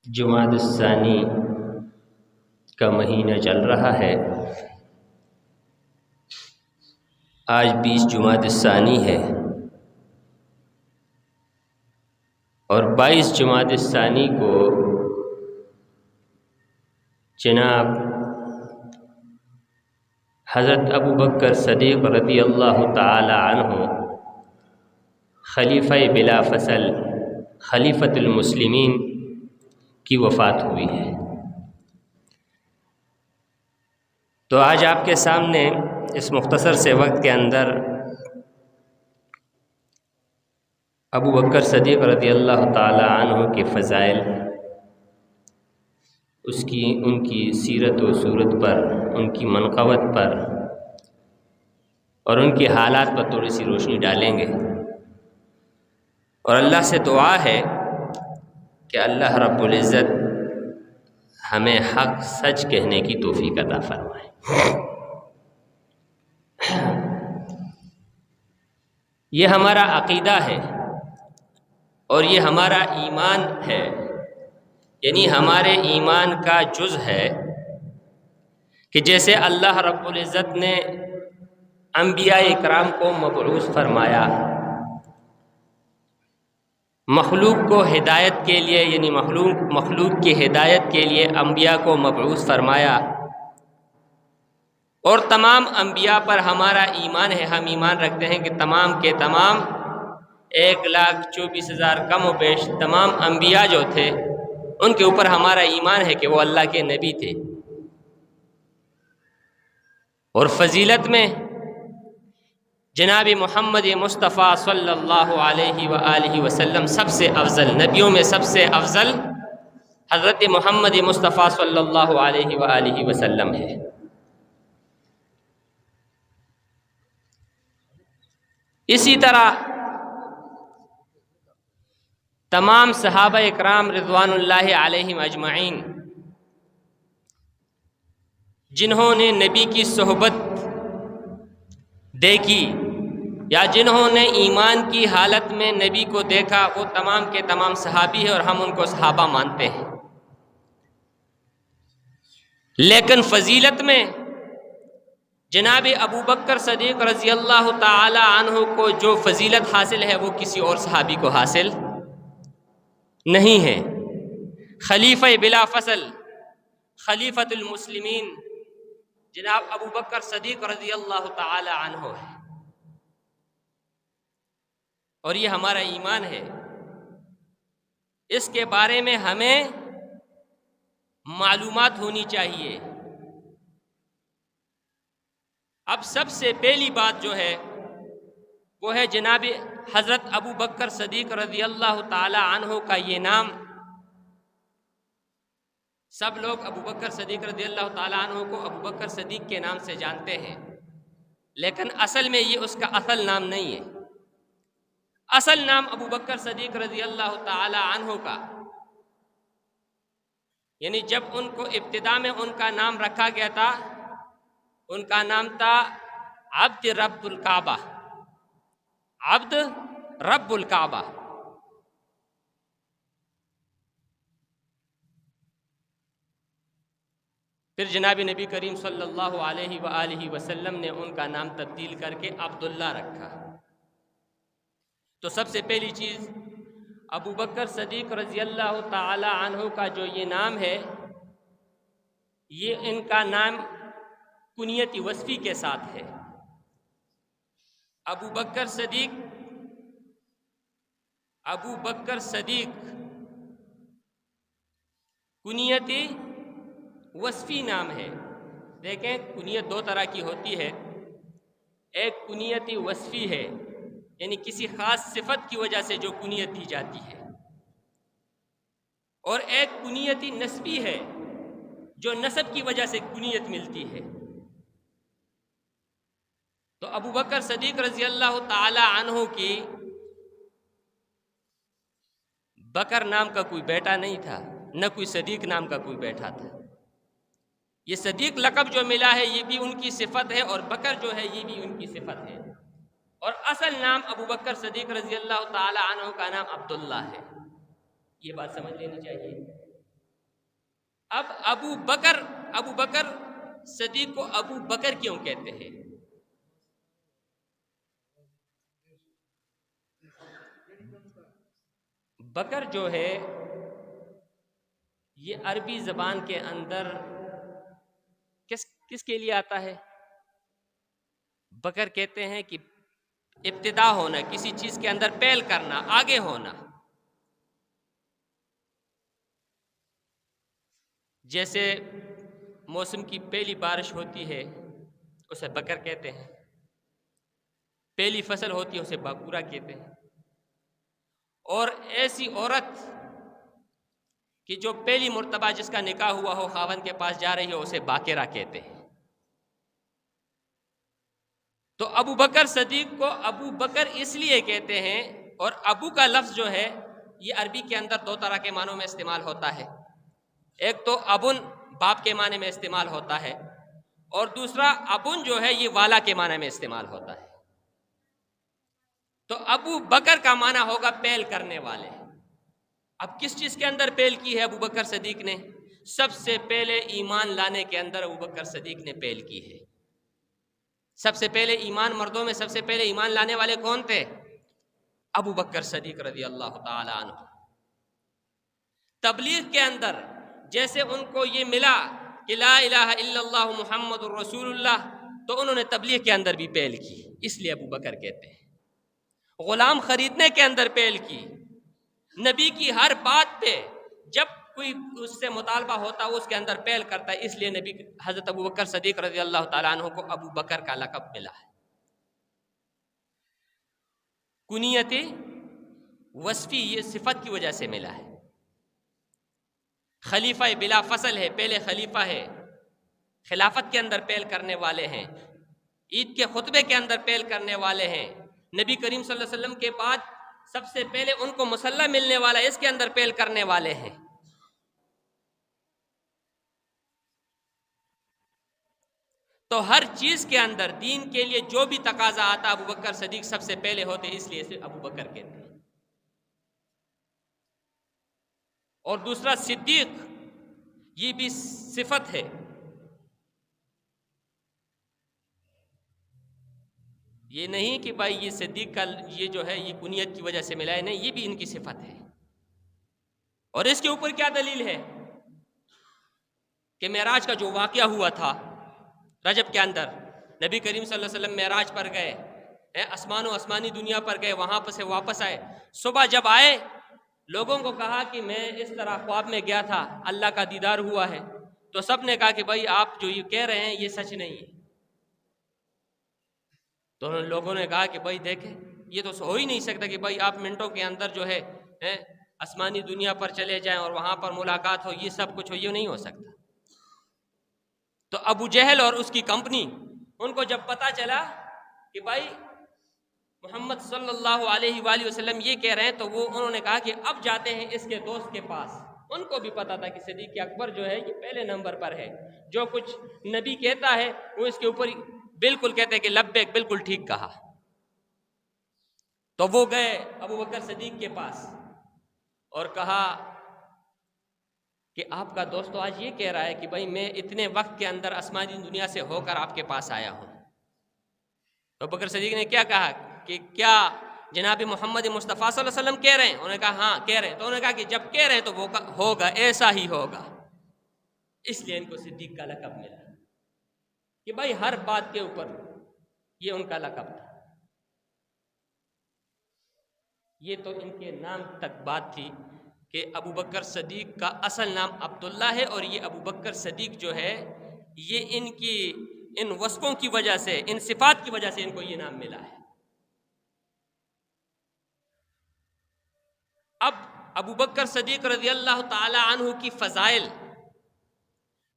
جمادی الثانی کا مہینہ چل رہا ہے۔ آج 20 جمادی الثانی ہے اور 22 جمادی الثانی کو جناب حضرت ابوبکر صدیق رضی اللہ تعالی عنہ خلیفہ بلا فصل خلیفۃ المسلمین کی وفات ہوئی ہے۔ تو آج آپ کے سامنے اس مختصر سے وقت کے اندر ابوبکر صدیق رضی اللہ تعالی عنہ کے فضائل، ان کی سیرت و صورت پر، ان کی منقبت پر اور ان کے حالات پر تھوڑی سی روشنی ڈالیں گے، اور اللہ سے دعا ہے کہ اللہ رب العزت ہمیں حق سچ کہنے کی توفیق عطا فرمائے۔ یہ ہمارا عقیدہ ہے اور یہ ہمارا ایمان ہے، یعنی ہمارے ایمان کا جز ہے کہ جیسے اللہ رب العزت نے انبیاء اکرام کو مبعوث فرمایا، مخلوق کو ہدایت کے لیے، یعنی مخلوق کی ہدایت کے لیے انبیاء کو مبعوث فرمایا، اور تمام انبیاء پر ہمارا ایمان ہے، ہم ایمان رکھتے ہیں کہ تمام کے تمام 1,24,000 کم و بیش تمام انبیاء جو تھے ان کے اوپر ہمارا ایمان ہے کہ وہ اللہ کے نبی تھے۔ اور فضیلت میں جناب محمد مصطفیٰ صلی اللہ علیہ وآلہ وسلم سب سے افضل، نبیوں میں سب سے افضل حضرت محمد مصطفیٰ صلی اللہ علیہ وآلہ وسلم ہے۔ اسی طرح تمام صحابہ اکرام رضوان اللہ علیہم اجمعین جنہوں نے نبی کی صحبت دیکھی یا جنہوں نے ایمان کی حالت میں نبی کو دیکھا، وہ تمام کے تمام صحابی ہیں اور ہم ان کو صحابہ مانتے ہیں۔ لیکن فضیلت میں جناب ابوبکر صدیق رضی اللہ تعالی عنہ کو جو فضیلت حاصل ہے وہ کسی اور صحابی کو حاصل نہیں ہے۔ خلیفہ بلا فصل خلیفۃ المسلمین جناب ابوبکر صدیق رضی اللہ تعالی عنہ ہے، اور یہ ہمارا ایمان ہے۔ اس کے بارے میں ہمیں معلومات ہونی چاہیے۔ اب سب سے پہلی بات جو ہے وہ ہے جناب حضرت ابوبکر صدیق رضی اللہ تعالی عنہ کا یہ نام، سب لوگ ابوبکر صدیق رضی اللہ تعالی عنہ کو ابوبکر صدیق کے نام سے جانتے ہیں، لیکن اصل میں یہ اس کا اصل نام نہیں ہے۔ اصل نام ابوبکر صدیق رضی اللہ تعالی عنہ کا، یعنی جب ان کو ابتدا میں ان کا نام رکھا گیا تھا، ان کا نام تھا عبد رب الکعبہ، عبد رب الکعبہ۔ پھر جناب نبی کریم صلی اللہ علیہ وآلہ وسلم نے ان کا نام تبدیل کر کے عبداللہ رکھا۔ تو سب سے پہلی چیز ابوبکر صدیق رضی اللہ تعالی عنہ کا جو یہ نام ہے، یہ ان کا نام کنیت وصفی کے ساتھ ہے۔ ابوبکر صدیق کنیت وصفی نام ہے۔ دیکھیں، کنیت دو طرح کی ہوتی ہے، ایک کنیت وصفی ہے، یعنی کسی خاص صفت کی وجہ سے جو کنیت دی جاتی ہے، اور ایک کنیت نسبی ہے جو نسب کی وجہ سے کنیت ملتی ہے۔ تو ابوبکر صدیق رضی اللہ تعالی عنہ کی بکر نام کا کوئی بیٹا نہیں تھا، نہ کوئی صدیق نام کا کوئی بیٹا تھا۔ یہ صدیق لقب جو ملا ہے یہ بھی ان کی صفت ہے، اور بکر جو ہے یہ بھی ان کی صفت ہے، اور اصل نام ابوبکر صدیق رضی اللہ تعالی عنہ کا نام عبداللہ ہے۔ یہ بات سمجھ لینی چاہیے۔ اب ابو بکر صدیق کو ابو بکر کیوں کہتے ہیں؟ بکر جو ہے یہ عربی زبان کے اندر کس کے لیے آتا ہے؟ بکر کہتے ہیں کہ ابتدا ہونا، کسی چیز کے اندر پہل کرنا، آگے ہونا. جیسے موسم کی پہلی بارش ہوتی ہے اسے بکر کہتے ہیں، پہلی فصل ہوتی ہے اسے باکورہ کہتے ہیں، اور ایسی عورت کہ جو پہلی مرتبہ جس کا نکاح ہوا ہو خاوند کے پاس جا رہی ہو اسے باکرہ کہتے ہیں. تو ابو بکر صدیق کو ابو بکر اس لیے کہتے ہیں. اور ابو کا لفظ جو ہے یہ عربی کے اندر دو طرح کے معنوں میں استعمال ہوتا ہے. ایک تو ابن باپ کے معنی میں استعمال ہوتا ہے، اور دوسرا ابن جو ہے یہ والا کے معنی میں استعمال ہوتا ہے. تو ابو بکر کا معنی ہوگا پہل کرنے والے. اب کس چیز کے اندر پہل کی ہے ابو بکر صدیق نے؟ سب سے پہلے ایمان لانے کے اندر ابو بکر صدیق نے پہل کی ہے. سب سے پہلے ایمان، مردوں میں سب سے پہلے ایمان لانے والے کون تھے؟ ابو بکر صدیق رضی اللہ تعالی عنہ. تبلیغ کے اندر جیسے ان کو یہ ملا کہ لا الہ الا اللہ محمد الرسول اللہ، تو انہوں نے تبلیغ کے اندر بھی پہل کی، اس لیے ابو بکر کہتے ہیں. غلام خریدنے کے اندر پہل کی. نبی کی ہر بات پہ جب کوئی اس سے مطالبہ ہوتا ہے اس کے اندر پہل کرتا ہے، اس لیے نبی حضرت ابو بکر صدیق رضی اللہ تعالیٰ عنہ کو ابو بکر کا لقب ملا ہے. کنیت وصفی یہ صفت کی وجہ سے ملا ہے. خلیفہ بلا فصل ہے، پہلے خلیفہ ہے، خلافت کے اندر پہل کرنے والے ہیں، عید کے خطبے کے اندر پہل کرنے والے ہیں. نبی کریم صلی اللہ علیہ وسلم کے بعد سب سے پہلے ان کو مسلح ملنے والا اس کے اندر پہل کرنے والے ہیں. تو ہر چیز کے اندر دین کے لیے جو بھی تقاضا آتا ابو بکر صدیق سب سے پہلے ہوتے، اس لیے اسے ابو بکر کہتے ہیں. اور دوسرا صدیق، یہ بھی صفت ہے. یہ نہیں کہ بھائی یہ صدیق کا یہ جو ہے یہ کنیت کی وجہ سے ملا ہے، نہیں، یہ بھی ان کی صفت ہے. اور اس کے اوپر کیا دلیل ہے کہ معراج کا جو واقعہ ہوا تھا رجب کے اندر، نبی کریم صلی اللہ علیہ وسلم معراج پر گئے، آسمان و آسمانی دنیا پر گئے، وہاں پر سے واپس آئے. صبح جب آئے لوگوں کو کہا کہ میں اس طرح خواب میں گیا تھا، اللہ کا دیدار ہوا ہے. تو سب نے کہا کہ بھائی آپ جو یہ کہہ رہے ہیں یہ سچ نہیں ہے. تو لوگوں نے کہا کہ بھائی دیکھیں یہ تو ہو ہی نہیں سکتا کہ بھائی آپ منٹوں کے اندر جو ہے آسمانی دنیا پر چلے جائیں اور وہاں پر ملاقات ہو، یہ سب کچھ ہو، یہ نہیں ہو سکتا. تو ابو جہل اور اس کی کمپنی، ان کو جب پتا چلا کہ بھائی محمد صلی اللہ علیہ وآلہ وسلم یہ کہہ رہے ہیں، تو انہوں نے کہا کہ اب جاتے ہیں اس کے دوست کے پاس. ان کو بھی پتا تھا کہ صدیق اکبر جو ہے یہ پہلے نمبر پر ہے، جو کچھ نبی کہتا ہے وہ اس کے اوپر بالکل کہتے ہیں کہ لبیک، بالکل ٹھیک کہا. تو وہ گئے ابو بکر صدیق کے پاس اور کہا کہ آپ کا دوست تو آج یہ کہہ رہا ہے کہ بھائی میں اتنے وقت کے اندر آسمانی دنیا سے ہو کر آپ کے پاس آیا ہوں. تو بکر صدیق نے کیا کہا کہ کیا جناب محمد مصطفیٰ صلی اللہ علیہ وسلم کہہ رہے ہیں؟ انہوں نے کہا ہاں کہہ رہے ہیں. تو انہوں نے کہا کہ جب کہہ رہے ہیں تو وہ ہوگا، ایسا ہی ہوگا. اس لیے ان کو صدیق کا لقب ملا کہ بھائی ہر بات کے اوپر یہ ان کا لقب تھا. یہ تو ان کے نام تک بات تھی کہ ابو بکر صدیق کا اصل نام عبداللہ ہے، اور یہ ابو بکر صدیق جو ہے یہ ان وصفوں کی وجہ سے، ان صفات کی وجہ سے ان کو یہ نام ملا ہے. اب ابو بکر صدیق رضی اللہ تعالی عنہ کی فضائل،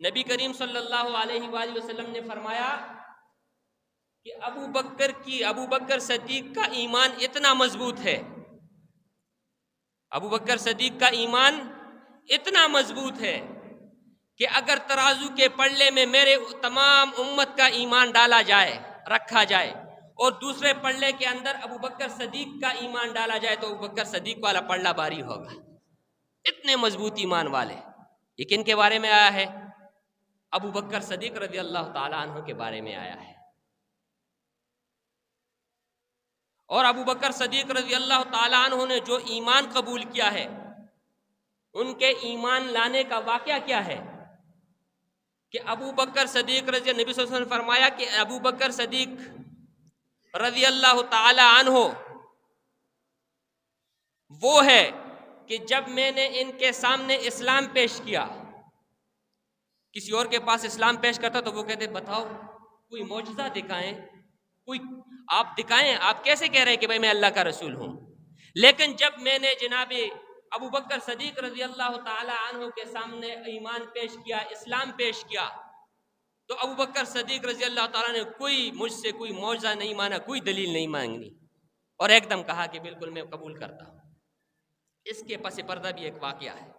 نبی کریم صلی اللہ علیہ وآلہ وسلم نے فرمایا کہ ابو بکر صدیق کا ایمان اتنا مضبوط ہے، ابو بکر صدیق کا ایمان اتنا مضبوط ہے کہ اگر ترازو کے پلڑے میں میرے تمام امت کا ایمان ڈالا جائے، رکھا جائے، اور دوسرے پلڑے کے اندر ابو بکر صدیق کا ایمان ڈالا جائے، تو ابو بکر صدیق والا پلڑا بھاری ہوگا. اتنے مضبوط ایمان والے. یہ کن کے بارے میں آیا ہے؟ ابو بکر صدیق رضی اللہ تعالیٰ عنہ کے بارے میں آیا ہے۔ اور ابو بکر صدیق رضی اللہ تعالیٰ عنہ نے جو ایمان قبول کیا ہے، ان کے ایمان لانے کا واقعہ کیا ہے کہ ابو بکر صدیق رضی نبی صلی اللہ علیہ وسلم نے فرمایا کہ ابو بکر صدیق رضی اللہ تعالی عنہ وہ ہے کہ جب میں نے ان کے سامنے اسلام پیش کیا، کسی اور کے پاس اسلام پیش کرتا تو وہ کہتے بتاؤ کوئی معجزہ دکھائیں، کوئی آپ دکھائیں، آپ کیسے کہہ رہے ہیں کہ بھائی میں اللہ کا رسول ہوں؟ لیکن جب میں نے جناب ابو بکر صدیق رضی اللہ تعالی عنہ کے سامنے ایمان پیش کیا، اسلام پیش کیا، تو ابو بکر صدیق رضی اللہ تعالیٰ نے کوئی مجھ سے کوئی معجزہ نہیں مانا، کوئی دلیل نہیں مانگی، اور ایک دم کہا کہ بالکل میں قبول کرتا ہوں۔ اس کے پس پردہ بھی ایک واقعہ ہے۔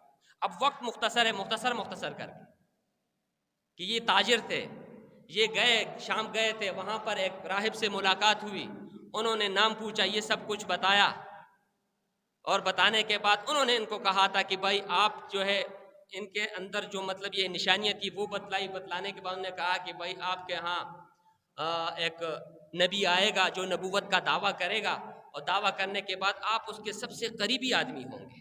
اب وقت مختصر ہے، مختصر کر کے کہ یہ تاجر تھے، یہ گئے شام گئے تھے، وہاں پر ایک راہب سے ملاقات ہوئی، انہوں نے نام پوچھا، یہ سب کچھ بتایا، اور بتانے کے بعد انہوں نے ان کو کہا تھا کہ بھائی آپ جو ہے ان کے اندر جو مطلب یہ نشانیاں تھی وہ بتلانے کے بعد انہوں نے کہا کہ بھائی آپ کے ہاں ایک نبی آئے گا جو نبوت کا دعویٰ کرے گا، اور دعویٰ کرنے کے بعد آپ اس کے سب سے قریبی آدمی ہوں گے۔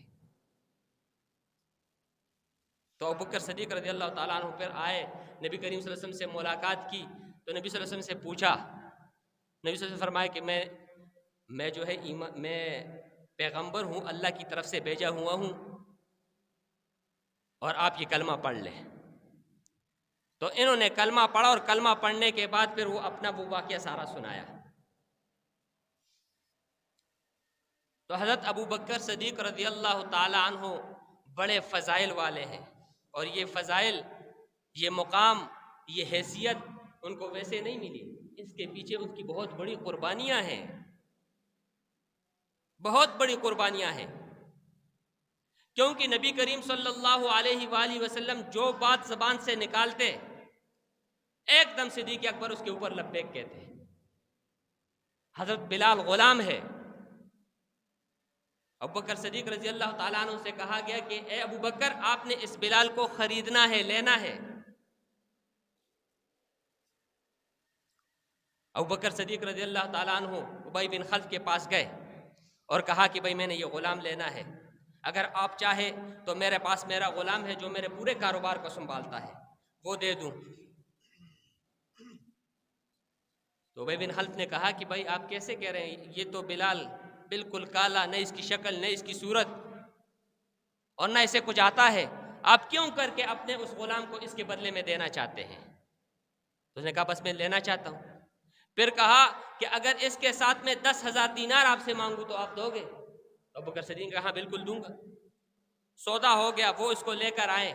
تو ابو بکر صدیق رضی اللہ تعالیٰ عنہ پھر آئے، نبی کریم صلی اللہ علیہ وسلم سے ملاقات کی، تو نبی صلی اللہ علیہ وسلم سے پوچھا، نبی صلی اللہ علیہ وسلم فرمایا کہ میں جو ہے میں پیغمبر ہوں، اللہ کی طرف سے بھیجا ہوا ہوں، اور آپ یہ کلمہ پڑھ لیں۔ تو انہوں نے کلمہ پڑھا، اور کلمہ پڑھنے کے بعد پھر وہ اپنا وہ واقعہ سارا سنایا۔ تو حضرت ابو بکر صدیق رضی اللہ تعالی عنہ بڑے فضائل والے ہیں، اور یہ فضائل، یہ مقام، یہ حیثیت ان کو ویسے نہیں ملی، اس کے پیچھے ان کی بہت بڑی قربانیاں ہیں، بہت بڑی قربانیاں ہیں، کیونکہ نبی کریم صلی اللہ علیہ وآلہ وسلم جو بات زبان سے نکالتے ایک دم صدیق اکبر اس کے اوپر لبیک کہتے۔ حضرت بلال غلام ہے، ابو بکر صدیق رضی اللہ تعالیٰ عنہ سے کہا گیا کہ اے ابو بکر آپ نے اس بلال کو خریدنا ہے، لینا ہے۔ ابو بکر صدیق رضی اللہ تعالیٰ عنہ ابی بن خلف کے پاس گئے اور کہا کہ بھائی میں نے یہ غلام لینا ہے، اگر آپ چاہے تو میرے پاس میرا غلام ہے جو میرے پورے کاروبار کو سنبھالتا ہے، وہ دے دوں۔ تو ابی بن خلف نے کہا کہ بھائی آپ کیسے کہہ رہے ہیں، یہ تو بلال بالکل کالا، نہ اس کی شکل نہ اس کی صورت اور نہ اسے کچھ آتا ہے، آپ کیوں کر کے اپنے اس غلام کو اس کے بدلے میں دینا چاہتے ہیں؟ تو اس نے کہا بس میں لینا چاہتا ہوں۔ پھر کہا کہ اگر اس کے ساتھ میں 10,000 دینار آپ سے مانگوں تو آپ دو گے؟ تو ابو بکر صدیق نے کہا بالکل دوں گا۔ سودا ہو گیا، وہ اس کو لے کر آئے،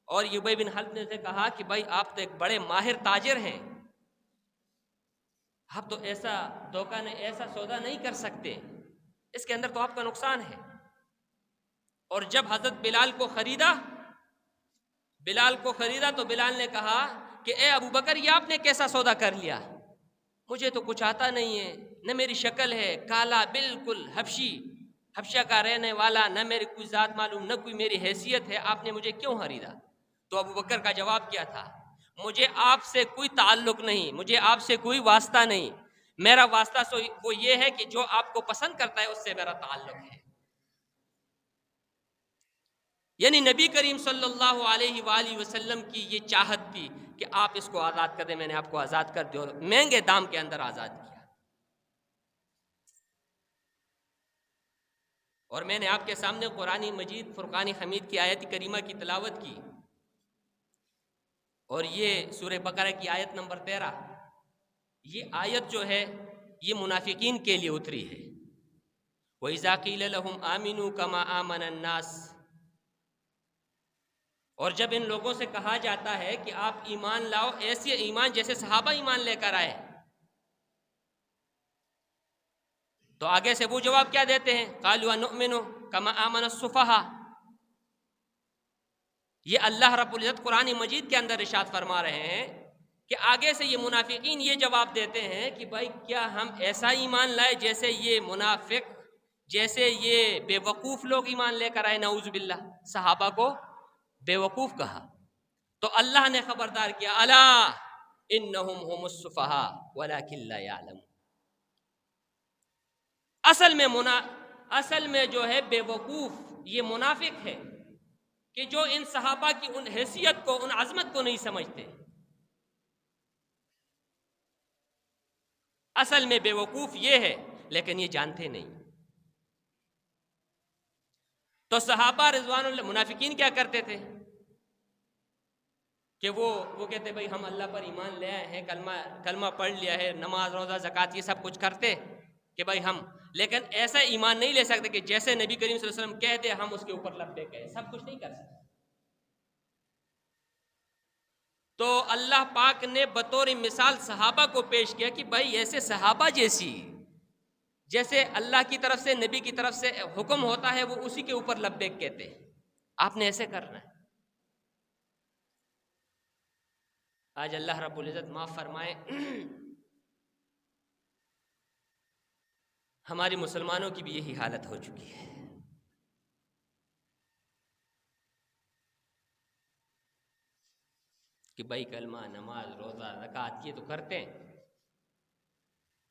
اور ابی بن خلف نے کہا کہ بھائی آپ تو ایک بڑے ماہر تاجر ہیں، آپ تو ایسا دھوکہ نہیں، ایسا سودا نہیں کر سکتے، اس کے اندر تو آپ کا نقصان ہے۔ اور جب حضرت بلال کو خریدا تو بلال نے کہا کہ اے ابو بکر یہ آپ نے کیسا سودا کر لیا، مجھے تو کچھ آتا نہیں ہے، نہ میری شکل ہے، کالا بالکل حبشہ کا رہنے والا، نہ میری کوئی ذات معلوم، نہ کوئی میری حیثیت ہے، آپ نے مجھے کیوں خریدا؟ تو ابو بکر کا جواب کیا تھا، مجھے آپ سے کوئی تعلق نہیں، مجھے آپ سے کوئی واسطہ نہیں، میرا واسطہ وہ یہ ہے کہ جو آپ کو پسند کرتا ہے اس سے میرا تعلق ہے۔ یعنی نبی کریم صلی اللہ علیہ وآلہ وسلم کی یہ چاہت تھی کہ آپ اس کو آزاد کر دیں، میں نے آپ کو آزاد کر دیا، مہنگے دام کے اندر آزاد کیا۔ اور میں نے آپ کے سامنے قرآن مجید فرقان حمید کی آیت کریمہ کی تلاوت کی، اور یہ سورہ بقرہ کی آیت نمبر 13، یہ آیت جو ہے یہ منافقین کے لیے اتری ہے۔ وَإِذَا قِيلَ لَهُمْ آمِنُوا كَمَا آمَنَ النَّاسِ، اور جب ان لوگوں سے کہا جاتا ہے کہ آپ ایمان لاؤ، ایسے ایمان جیسے صحابہ ایمان لے کر آئے، تو آگے سے وہ جواب کیا دیتے ہیں؟ قَالُوا أَنُؤْمِنُ كَمَا آمَنَ السُّفَهَاءُ۔ یہ اللہ رب العزت قرآن مجید کے اندر ارشاد فرما رہے ہیں کہ آگے سے یہ منافقین یہ جواب دیتے ہیں کہ بھائی کیا ہم ایسا ایمان لائے جیسے یہ منافق، جیسے یہ بے وقوف لوگ ایمان لے کر آئے، نعوذ باللہ، صحابہ کو بیوقوف کہا تو اللہ نے خبردار کیا الا انہم هم السفہاء ولکن لا یعلمون. اصل میں جو ہے بیوقوف یہ منافق ہے کہ جو ان صحابہ کی ان حیثیت کو، ان عظمت کو نہیں سمجھتے. اصل میں بیوقوف یہ ہے لیکن یہ جانتے نہیں. تو صحابہ رضوان اللہ، منافقین کیا کرتے تھے کہ وہ کہتے بھائی ہم اللہ پر ایمان لے آئے ہیں، کلمہ پڑھ لیا ہے، نماز روزہ زکوٰۃ یہ سب کچھ کرتے کہ بھائی ہم، لیکن ایسا ایمان نہیں لے سکتے کہ جیسے نبی کریم صلی اللہ علیہ وسلم کہہ دے ہم اس کے اوپر لبیک کہیں. سب کچھ نہیں کر سکتے. تو اللہ پاک نے بطور مثال صحابہ کو پیش کیا کہ بھائی ایسے صحابہ جیسے اللہ کی طرف سے، نبی کی طرف سے حکم ہوتا ہے وہ اسی کے اوپر لبیک کہتے ہیں، آپ نے ایسے کرنا ہے. آج اللہ رب العزت معاف فرمائے، ہماری مسلمانوں کی بھی یہی حالت ہو چکی ہے. کہ بھائی کلمہ، نماز، روزہ، زکوٰۃ یہ تو کرتے ہیں،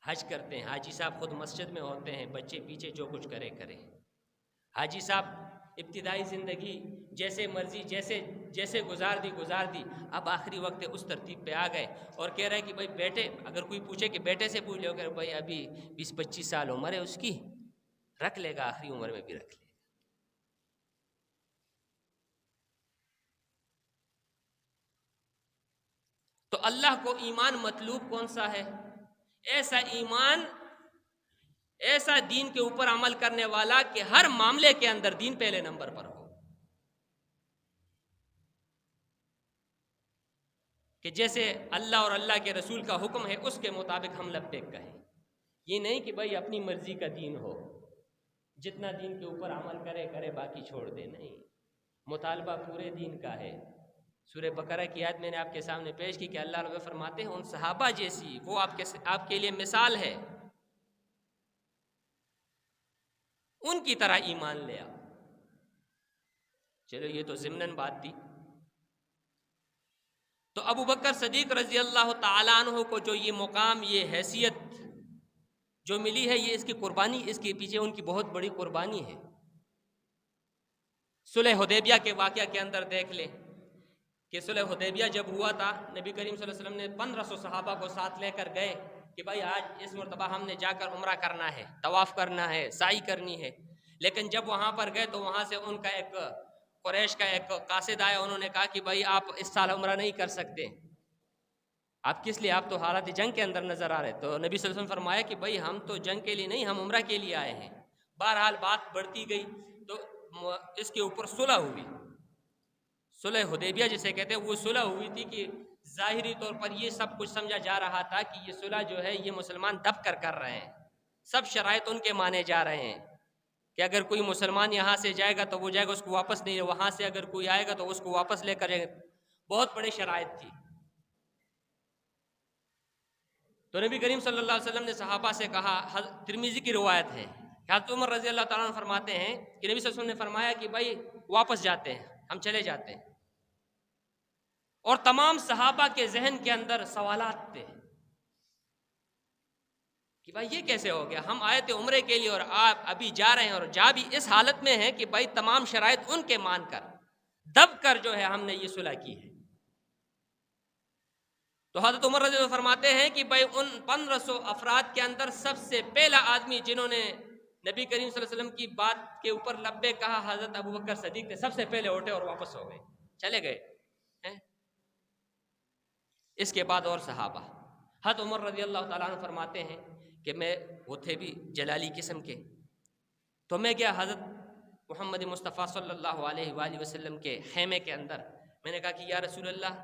حج کرتے ہیں، حاجی صاحب خود مسجد میں ہوتے ہیں، بچے پیچھے جو کچھ کرے. حاجی صاحب ابتدائی زندگی جیسے مرضی جیسے گزار دی، اب آخری وقت اس ترتیب پہ آ گئے اور کہہ رہے کہ بھائی بیٹے، اگر کوئی پوچھے کہ بیٹے سے پوچھ لو کہ بھائی ابھی 20-25 سال عمر ہے اس کی، رکھ لے گا، آخری عمر میں بھی رکھ لے گا. تو اللہ کو ایمان مطلوب کون سا ہے؟ ایسا ایمان، ایسا دین کے اوپر عمل کرنے والا کہ ہر معاملے کے اندر دین پہلے نمبر پر ہو. کہ جیسے اللہ اور اللہ کے رسول کا حکم ہے اس کے مطابق ہم لبیک کہیں. یہ نہیں کہ بھائی اپنی مرضی کا دین ہو، جتنا دین کے اوپر عمل کرے باقی چھوڑ دے. نہیں، مطالبہ پورے دین کا ہے. سورہ بقرہ کی آیت میں نے آپ کے سامنے پیش کی کہ اللہ رب فرماتے ہیں ان صحابہ جیسی وہ آپ کے لیے مثال ہے، ان کی طرح ایمان لے آؤ. چلو یہ تو ضمناً بات تھی. تو ابو بکر صدیق رضی اللہ تعالیٰ عنہ کو جو یہ مقام، یہ حیثیت جو ملی ہے، یہ اس کی قربانی، اس کے پیچھے ان کی بہت بڑی قربانی ہے. صلح حدیبیہ کے واقعہ کے اندر دیکھ لیں کہ صلح حدیبیہ جب ہوا تھا، نبی کریم صلی اللہ علیہ وسلم نے 1500 صحابہ کو ساتھ لے کر گئے کہ بھائی آج اس مرتبہ ہم نے جا کر عمرہ کرنا ہے، طواف کرنا ہے، سعی کرنی ہے. لیکن جب وہاں پر گئے تو وہاں سے ان کا ایک قریش کا ایک قاصد آیا، انہوں نے کہا کہ بھائی آپ اس سال عمرہ نہیں کر سکتے. آپ کس لیے؟ آپ تو حالات جنگ کے اندر نظر آ رہے. تو نبی صلی اللہ علیہ وسلم فرمایا کہ بھائی ہم تو جنگ کے لیے نہیں، ہم عمرہ کے لیے آئے ہیں. بہرحال بات بڑھتی گئی تو اس کے اوپر صلح ہوئی. صلح حدیبیہ جسے کہتے ہیں، وہ صلح ہوئی تھی کہ ظاہری طور پر یہ سب کچھ سمجھا جا رہا تھا کہ یہ صلح جو ہے یہ مسلمان دب کر رہے ہیں، سب شرائط ان کے مانے جا رہے ہیں کہ اگر کوئی مسلمان یہاں سے جائے گا تو وہ جائے گا، اس کو واپس نہیں، وہاں سے اگر کوئی آئے گا تو اس کو واپس لے کر جائے گا. بہت بڑے شرائط تھی. تو نبی کریم صلی اللہ علیہ وسلم نے صحابہ سے کہا، ترمذی کی روایت ہے، حضرت عمر رضی اللہ تعالیٰ عنہ فرماتے ہیں کہ نبی صلی اللہ علیہ وسلم نے فرمایا کہ بھائی واپس جاتے ہیں، ہم چلے جاتے ہیں. اور تمام صحابہ کے ذہن کے اندر سوالات تھے کہ بھائی یہ کیسے ہو گیا، ہم آئے تھے عمرے کے لیے اور آپ ابھی جا رہے ہیں، اور جا بھی اس حالت میں ہیں کہ بھائی تمام شرائط ان کے مان کر دب کر جو ہے ہم نے یہ صلح کی ہے. تو حضرت عمر رضی اللہ عنہ فرماتے ہیں کہ بھائی ان 1500 افراد کے اندر سب سے پہلا آدمی جنہوں نے نبی کریم صلی اللہ علیہ وسلم کی بات کے اوپر لبے کہا، حضرت ابو بکر صدیق تھے. سب سے پہلے اٹھے اور واپس ہو گئے، چلے گئے. اس کے بعد اور صحابہ. حضرت عمر رضی اللہ تعالیٰ عنہ فرماتے ہیں کہ وہ تھے بھی جلالی قسم کے، تو میں گیا حضرت محمد مصطفیٰ صلی اللہ علیہ وآلہ وسلم کے خیمے کے اندر. میں نے کہا کہ یا رسول اللہ،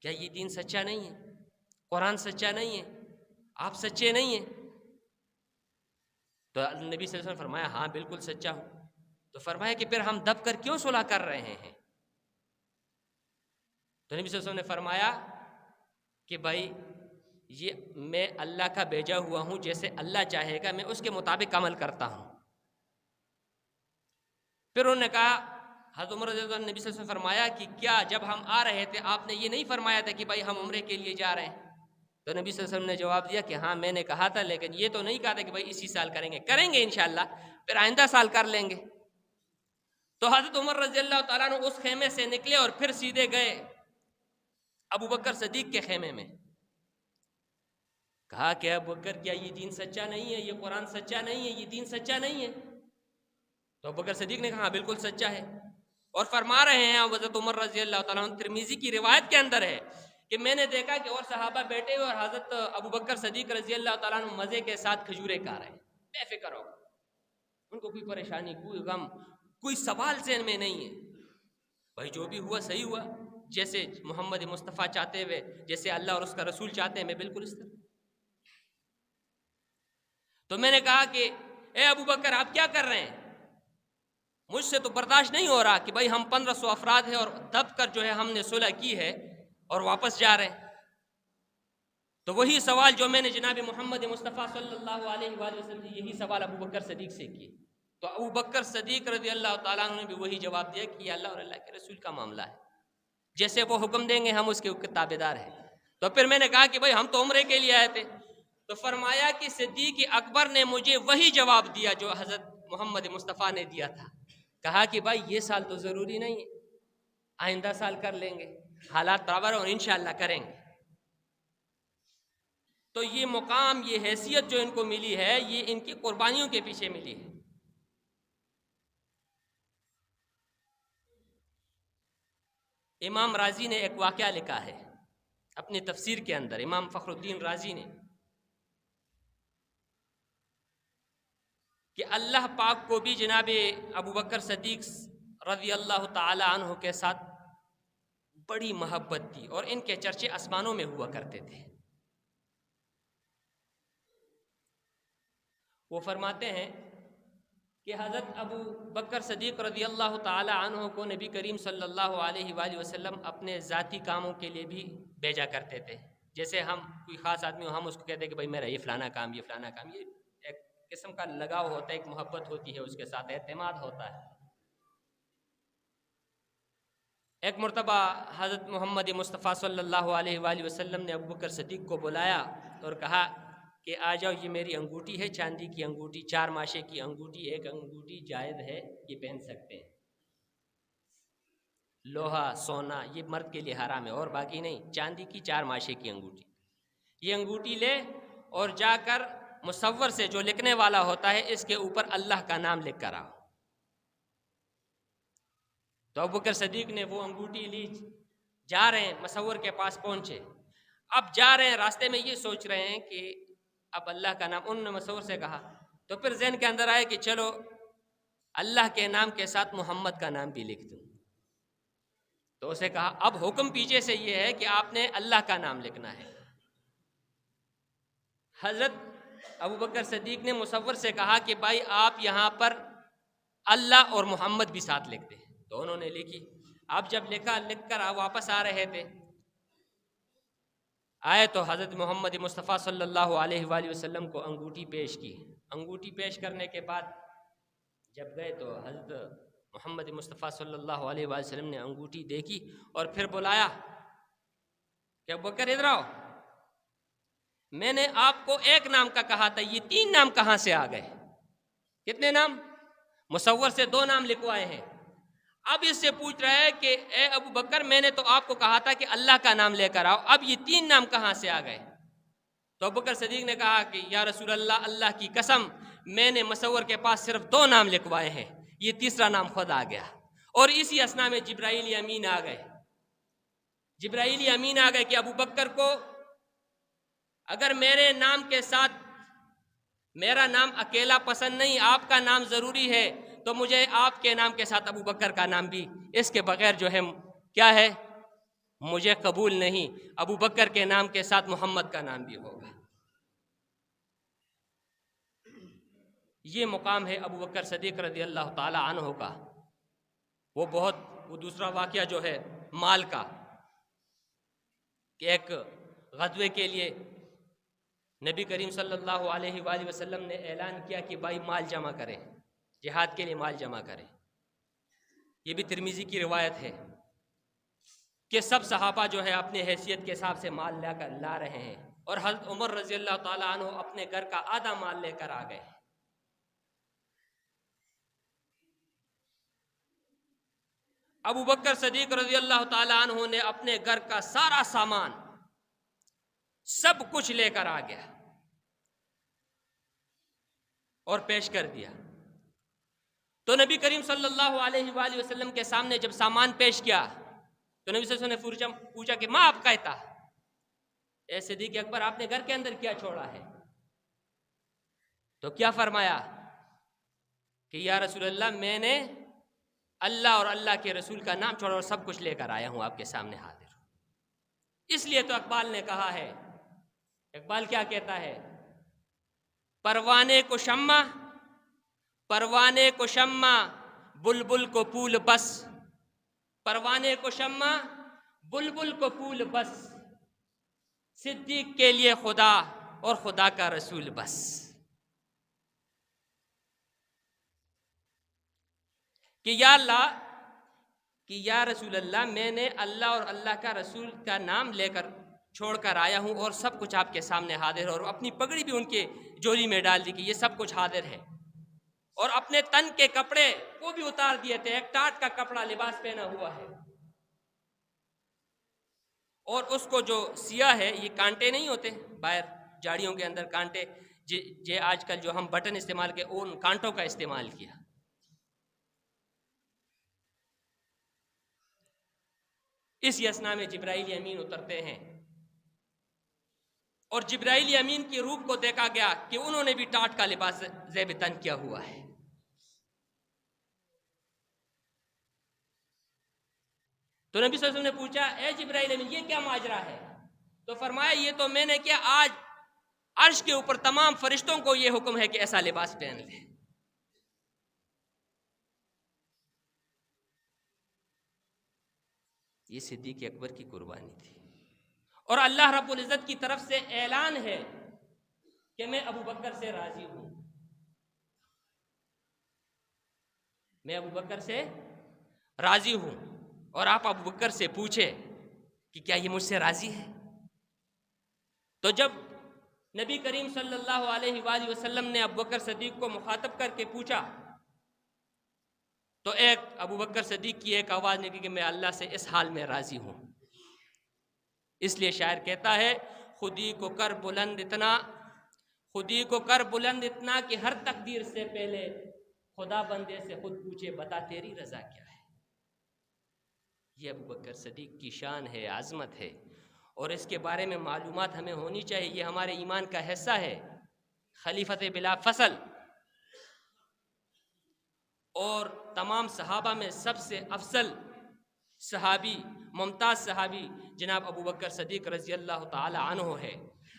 کیا یہ دین سچا نہیں ہے؟ قرآن سچا نہیں ہے؟ آپ سچے نہیں ہیں؟ تو نبی صلی اللہ علیہ وسلم فرمایا ہاں بالکل سچا ہوں. تو فرمایا کہ پھر ہم دب کر کیوں صلح کر رہے ہیں؟ تو نبی صلی اللہ علیہ وسلم نے فرمایا کہ بھائی یہ میں اللہ کا بھیجا ہوا ہوں، جیسے اللہ چاہے گا میں اس کے مطابق عمل کرتا ہوں. پھر انہوں نے کہا حضرت عمر رضی اللہ عنہ نے نبی صلی اللہ علیہ وسلم فرمایا کہ کیا جب ہم آ رہے تھے آپ نے یہ نہیں فرمایا تھا کہ بھائی ہم عمرے کے لیے جا رہے ہیں؟ تو نبی صلی اللہ علیہ وسلم نے جواب دیا کہ ہاں میں نے کہا تھا، لیکن یہ تو نہیں کہا تھا کہ بھائی اسی سال کریں گے انشاءاللہ، پھر آئندہ سال کر لیں گے۔ تو حضرت عمر رضی اللہ تعالیٰ عنہ اس خیمے سے نکلے اور پھر سیدھے گئے ابو بکر صدیق کے خیمے میں۔ کہا کہ ابو بکر کیا یہ دین سچا نہیں ہے، یہ قرآن سچا نہیں ہے، یہ دین سچا نہیں ہے؟ تو ابو بکر صدیق نے کہا ہاں بالکل سچا ہے، اور فرما رہے ہیں حضرت عمر رضی اللہ تعالیٰ عنہ، ترمذی کی روایت کے اندر ہے کہ میں نے دیکھا کہ اور صحابہ بیٹھے ہوئے اور حضرت ابو بکر صدیق رضی اللہ تعالیٰ عنہ مزے کے ساتھ کھجورے کھا رہے ہیں، بے فکر ہو، ان کو کوئی پریشانی، کوئی غم، کوئی سوال ذہن میں نہیں ہے، بھائی جو بھی ہوا صحیح ہوا، جیسے محمد مصطفیٰ چاہتے ہوئے، جیسے اللہ اور اس کا رسول چاہتے ہیں، میں بالکل اس طرح۔ تو میں نے کہا کہ اے ابو بکر آپ کیا کر رہے ہیں؟ مجھ سے تو برداشت نہیں ہو رہا کہ بھائی ہم 1500 افراد ہیں اور دب کر جو ہے ہم نے صلح کی ہے اور واپس جا رہے ہیں۔ تو وہی سوال جو میں نے جناب محمد مصطفیٰ صلی اللہ علیہ وآلہ وسلم سے یہی سوال ابو بکر صدیق سے کیے، تو ابو بکر صدیق رضی اللہ تعالیٰ عنہ نے بھی وہی جواب دیا کہ یہ اللہ اور اللہ کے رسول کا معاملہ ہے، جیسے وہ حکم دیں گے ہم اس کے تابع دار ہیں۔ تو پھر میں نے کہا کہ بھائی ہم تو عمرے کے لیے آئے تھے، تو فرمایا کہ صدیق اکبر نے مجھے وہی جواب دیا جو حضرت محمد مصطفیٰ نے دیا تھا۔ کہا کہ بھائی یہ سال تو ضروری نہیں ہے، آئندہ سال کر لیں گے، حالات برابر اور انشاءاللہ کریں گے۔ تو یہ مقام، یہ حیثیت جو ان کو ملی ہے، یہ ان کی قربانیوں کے پیچھے ملی ہے۔ امام رازی نے ایک واقعہ لکھا ہے اپنی تفسیر کے اندر، امام فخر الدین رازی نے، کہ اللہ پاک کو بھی جناب ابو بکر صدیق رضی اللہ تعالی عنہ کے ساتھ بڑی محبت تھی، اور ان کے چرچے آسمانوں میں ہوا کرتے تھے۔ وہ فرماتے ہیں کہ حضرت ابو بکر صدیق رضی اللہ تعالی عنہ کو نبی کریم صلی اللہ علیہ وآلہ وسلم اپنے ذاتی کاموں کے لیے بھی بھیجا کرتے تھے۔ جیسے ہم کوئی خاص آدمی ہو، ہم اس کو کہتے ہیں کہ بھائی میرا یہ فلانا کام، یہ فلانا کام، یہ ایک قسم کا لگاؤ ہوتا ہے، ایک محبت ہوتی ہے، اس کے ساتھ اعتماد ہوتا ہے۔ ایک مرتبہ حضرت محمد مصطفیٰ صلی اللہ علیہ وآلہ وسلم نے ابو بکر صدیق کو بلایا اور کہا کہ آ جاؤ، یہ میری انگوٹھی ہے، چاندی کی انگوٹھی، 4 ماشے کی انگوٹھی، ایک انگوٹھی جائز ہے، یہ پہن سکتے ہیں، لوہا سونا یہ مرد کے لیے حرام ہے، اور باقی نہیں، چاندی کی 4 ماشے کی انگوٹھی، یہ انگوٹھی لے اور جا کر مصور سے جو لکھنے والا ہوتا ہے اس کے اوپر اللہ کا نام لکھ کر آؤ۔ تو ابوبکر صدیق نے وہ انگوٹھی لی، جا رہے ہیں، مصور کے پاس پہنچے، اب جا رہے ہیں، راستے میں یہ سوچ رہے ہیں کہ اب اللہ کا نام، انہوں نے مصور سے کہا، تو پھر ذہن کے اندر آئے کہ چلو اللہ کے نام کے ساتھ محمد کا نام بھی لکھ دوں۔ تو اسے کہا اب حکم پیچھے سے یہ ہے کہ آپ نے اللہ کا نام لکھنا ہے۔ حضرت ابوبکر صدیق نے مصور سے کہا کہ بھائی آپ یہاں پر اللہ اور محمد بھی ساتھ لکھ دیں، تو انہوں نے لکھی۔ اب جب لکھ کر واپس آ رہے تھے، آئے تو حضرت محمد مصطفیٰ صلی اللہ علیہ وآلہ وسلم کو انگوٹھی پیش کی۔ انگوٹھی پیش کرنے کے بعد جب گئے تو حضرت محمد مصطفیٰ صلی اللہ علیہ وآلہ وسلم نے انگوٹھی دیکھی اور پھر بلایا کہ ابوبکر ادھر آؤ، میں نے آپ کو ایک نام کا کہا تھا، یہ 3 نام کہاں سے آ گئے؟ کتنے نام؟ مصور سے 2 نام لکھوائے ہیں۔ اب اس سے پوچھ رہا ہے کہ اے ابو بکر میں نے تو آپ کو کہا تھا کہ اللہ کا نام لے کر آؤ، اب یہ 3 نام کہاں سے آ گئے؟ تو ابو بکر صدیق نے کہا کہ یا رسول اللہ، اللہ کی قسم میں نے مصور کے پاس صرف 2 نام لکھوائے ہیں، یہ تیسرا نام خود آ گیا۔ اور اسی اثنا میں جبرائیل امین آ گئے، جبرائیل امین آ گئے کہ ابو بکر کو اگر میرے نام کے ساتھ، میرا نام اکیلا پسند نہیں، آپ کا نام ضروری ہے، تو مجھے آپ کے نام کے ساتھ ابو بکر کا نام بھی، اس کے بغیر جو ہے کیا ہے، مجھے قبول نہیں، ابو بکر کے نام کے ساتھ محمد کا نام بھی ہوگا۔ یہ مقام ہے ابو بکر صدیق رضی اللہ تعالی عنہ کا۔ وہ دوسرا واقعہ جو ہے مال کا، کہ ایک غزوے کے لیے نبی کریم صلی اللہ علیہ وآلہ وسلم نے اعلان کیا کہ بھائی مال جمع کریں، جہاد کے لیے مال جمع کریں۔ یہ بھی ترمذی کی روایت ہے کہ سب صحابہ جو ہے اپنے حیثیت کے حساب سے مال لا رہے ہیں، اور حضرت عمر رضی اللہ تعالیٰ عنہ اپنے گھر کا آدھا مال لے کر آ گئے۔ ابو بکر صدیق رضی اللہ تعالیٰ عنہ نے اپنے گھر کا سارا سامان سب کچھ لے کر آ گیا اور پیش کر دیا۔ تو نبی کریم صلی اللہ علیہ وآلہ وسلم کے سامنے جب سامان پیش کیا تو نبی صلی اللہ علیہ وسلم نے پوچھا کہ ماں آپ کہتا، اے صدیق اکبر آپ نے گھر کے اندر کیا چھوڑا ہے؟ تو کیا فرمایا کہ یا رسول اللہ میں نے اللہ اور اللہ کے رسول کا نام چھوڑا اور سب کچھ لے کر آیا ہوں، آپ کے سامنے حاضر ہوں۔ اس لیے تو اقبال نے کہا ہے، اقبال کیا کہتا ہے؟ پروانے کو شمع، پروانے کو شمع بلبل کو پھول بس، پروانے کو شمع بلبل کو پھول بس، صدیق کے لیے خدا اور خدا کا رسول بس۔ کہ یا اللہ، کہ یا رسول اللہ میں نے اللہ اور اللہ کا رسول کا نام لے کر چھوڑ کر آیا ہوں اور سب کچھ آپ کے سامنے حاضر ہے، اور اپنی پگڑی بھی ان کے جولی میں ڈال دی کہ یہ سب کچھ حاضر ہے، اور اپنے تن کے کپڑے وہ بھی اتار دیے تھے، ایک ٹاٹ کا کپڑا لباس پہنا ہوا ہے، اور اس کو جو سیا ہے، یہ کانٹے نہیں ہوتے باہر جاڑیوں کے اندر کانٹے، جے آج کل جو ہم بٹن استعمال کے ان کانٹوں کا استعمال کیا۔ اس یسنا میں جبرائیل امین اترتے ہیں، اور جبرائیل امین کی روح کو دیکھا گیا کہ انہوں نے بھی ٹاٹ کا لباس زیب تن کیا ہوا ہے۔ تو نبی صلی اللہ علیہ وسلم نے پوچھا اے جبرائیل امین یہ کیا ماجرا ہے؟ تو فرمایا یہ تو میں نے کیا، آج عرش کے اوپر تمام فرشتوں کو یہ حکم ہے کہ ایسا لباس پہن لے۔ یہ صدیق اکبر کی قربانی تھی، اور اللہ رب العزت کی طرف سے اعلان ہے کہ میں ابو بکر سے راضی ہوں، میں ابو بکر سے راضی ہوں، اور آپ ابو بکر سے پوچھے کہ کیا یہ مجھ سے راضی ہے؟ تو جب نبی کریم صلی اللہ علیہ وآلہ وسلم نے ابو بکر صدیق کو مخاطب کر کے پوچھا تو ایک ابو بکر صدیق کی ایک آواز نکلی کہ میں اللہ سے اس حال میں راضی ہوں۔ اس لیے شاعر کہتا ہے خودی کو کر بلند اتنا، خودی کو کر بلند اتنا کہ ہر تقدیر سے پہلے خدا بندے سے خود پوچھے بتا تیری رضا کیا ہے۔ یہ ابو بکر صدیق کی شان ہے، عظمت ہے، اور اس کے بارے میں معلومات ہمیں ہونی چاہیے، یہ ہمارے ایمان کا حصہ ہے۔ خلیفت بلا فصل اور تمام صحابہ میں سب سے افضل صحابی، ممتاز صحابی جناب ابو بکر صدیق رضی اللہ تعالی عنہ ہے۔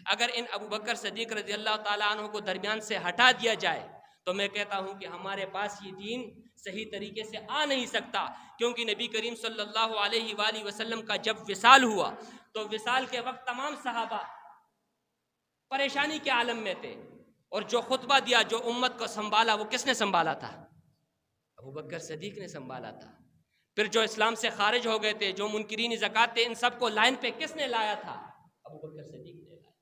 اگر ان ابو بکر صدیق رضی اللہ تعالی عنہ کو درمیان سے ہٹا دیا جائے تو میں کہتا ہوں کہ ہمارے پاس یہ دین صحیح طریقے سے آ نہیں سکتا، کیونکہ نبی کریم صلی اللہ علیہ وآلہ وسلم کا جب وصال ہوا تو وصال کے وقت تمام صحابہ پریشانی کے عالم میں تھے، اور جو خطبہ دیا، جو امت کو سنبھالا، وہ کس نے سنبھالا تھا؟ ابو بکر صدیق نے سنبھالا تھا۔ پھر جو اسلام سے خارج ہو گئے تھے، جو منکرین زکوٰۃ تھے، ان سب کو لائن پہ کس نے لایا تھا؟ ابو بکر صدیق نے لایا۔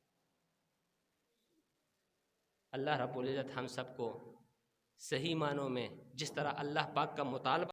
اللہ رب العزت ہم سب کو صحیح معنوں میں جس طرح اللہ پاک کا مطالبہ